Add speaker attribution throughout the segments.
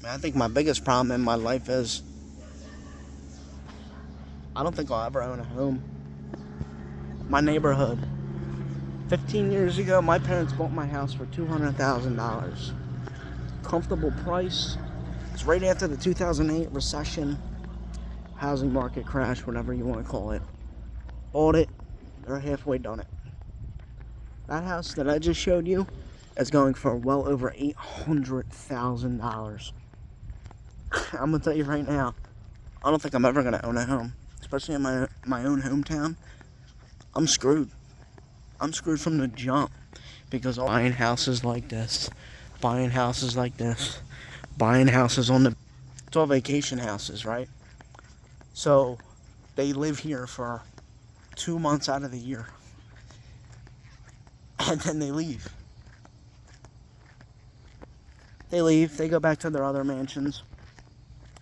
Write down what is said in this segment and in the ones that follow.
Speaker 1: I think my biggest problem in my life is I don't think I'll ever own a home. My neighborhood. 15 years ago, my parents bought my house for $200,000. Comfortable price. It's right after the 2008 recession, housing market crash, whatever you want to call it. Bought it. They're halfway done it. That house that I just showed you is going for well over $800,000. I'm gonna tell you right now, I don't think I'm ever gonna own a home, especially in my own hometown. I'm screwed. I'm screwed from the jump because buying houses like this, buying houses like this, buying houses on the, it's all vacation houses, right? So they live here for 2 months out of the year, and then they leave. They leave. They go back to their other mansions.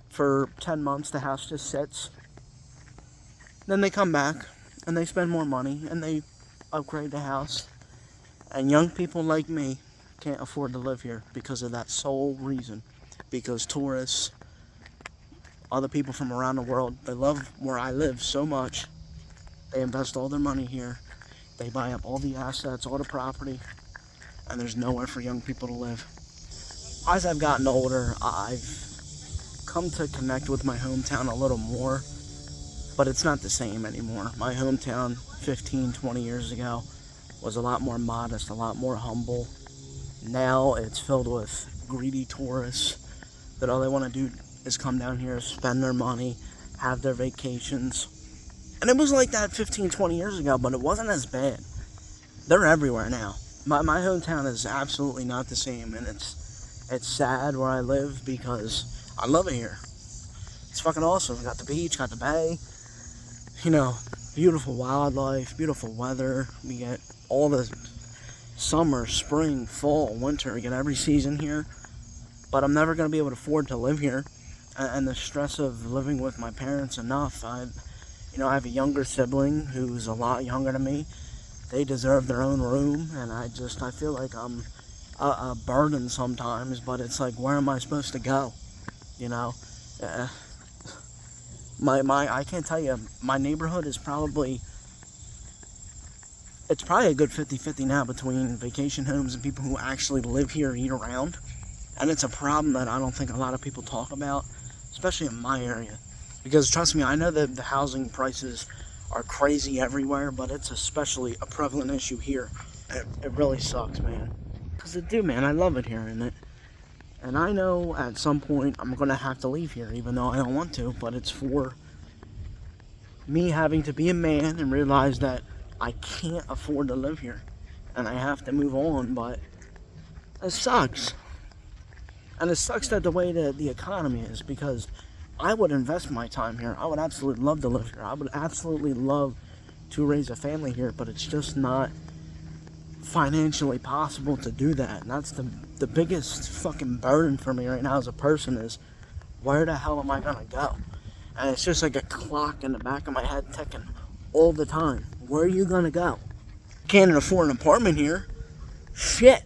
Speaker 1: For 10 months, the house just sits. Then they come back, and they spend more money, and they upgrade the house. And young people like me can't afford to live here because of that sole reason. Because tourists, other people from around the world, they love where I live so much. They invest all their money here. They buy up all the assets, all the property, and there's nowhere for young people to live. As I've gotten older, I've come to connect with my hometown a little more, but it's not the same anymore. My hometown 15, 20 years ago was a lot more modest, a lot more humble. Now it's filled with greedy tourists that all they want to do is come down here, spend their money, have their vacations. And it was like that 15, 20 years ago, but it wasn't as bad. They're everywhere now. My hometown is absolutely not the same, and it's sad where I live because I love it here. It's fucking awesome. We got the beach, got the bay, beautiful wildlife, beautiful weather. We get all the summer, spring, fall, winter. We get every season here. But I'm never going to be able to afford to live here. And the stress of living with my parents enough. I have a younger sibling who's a lot younger than me. They deserve their own room. And I feel like I'm a burden sometimes. But it's like, where am I supposed to go? I can't tell you, my neighborhood is probably a good 50-50 now between vacation homes and people who actually live here year round. And it's a problem that I don't think a lot of people talk about, especially in my area. Because trust me, I know that the housing prices are crazy everywhere, but it's especially a prevalent issue here. It really sucks, man. Because it do, man. I love it here, and I know at some point I'm going to have to leave here, even though I don't want to, but it's for me having to be a man and realize that I can't afford to live here, and I have to move on, but it sucks. And it sucks that the way that the economy is, because I would invest my time here. I would absolutely love to live here. I would absolutely love to raise a family here, but it's just not financially possible to do that. And that's the biggest fucking burden for me right now as a person is, where the hell am I gonna go? And it's just like a clock in the back of my head ticking all the time. Where are you gonna go? Can't afford an apartment here. Shit.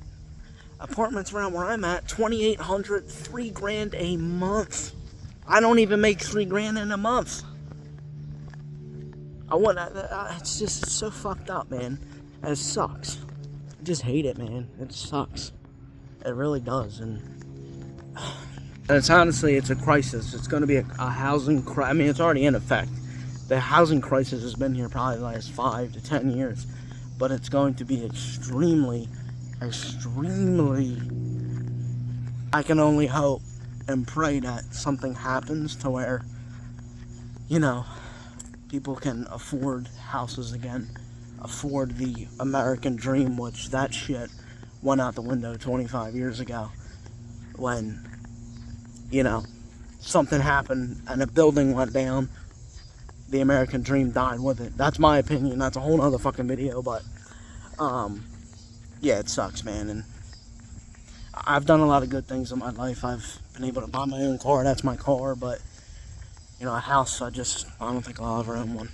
Speaker 1: Apartments around where I'm at, $2,800, $3,000 a month. I don't even make $3,000 in a month. It's so fucked up, man. And it sucks. I just hate it, man. It sucks. It really does. And it's a crisis. It's going to be a housing crisis. I mean, it's already in effect. The housing crisis has been here probably the last 5 to 10 years. But it's going to be extremely, I can only hope and pray that something happens to where, people can afford houses again, afford the American dream, which that shit went out the window 25 years ago when, something happened and a building went down. The American dream died with it. That's my opinion. That's a whole other fucking video, but, yeah, it sucks, man. And I've done a lot of good things in my life. I've been able to buy my own car. That's my car, but, a house, I don't think I'll ever own one.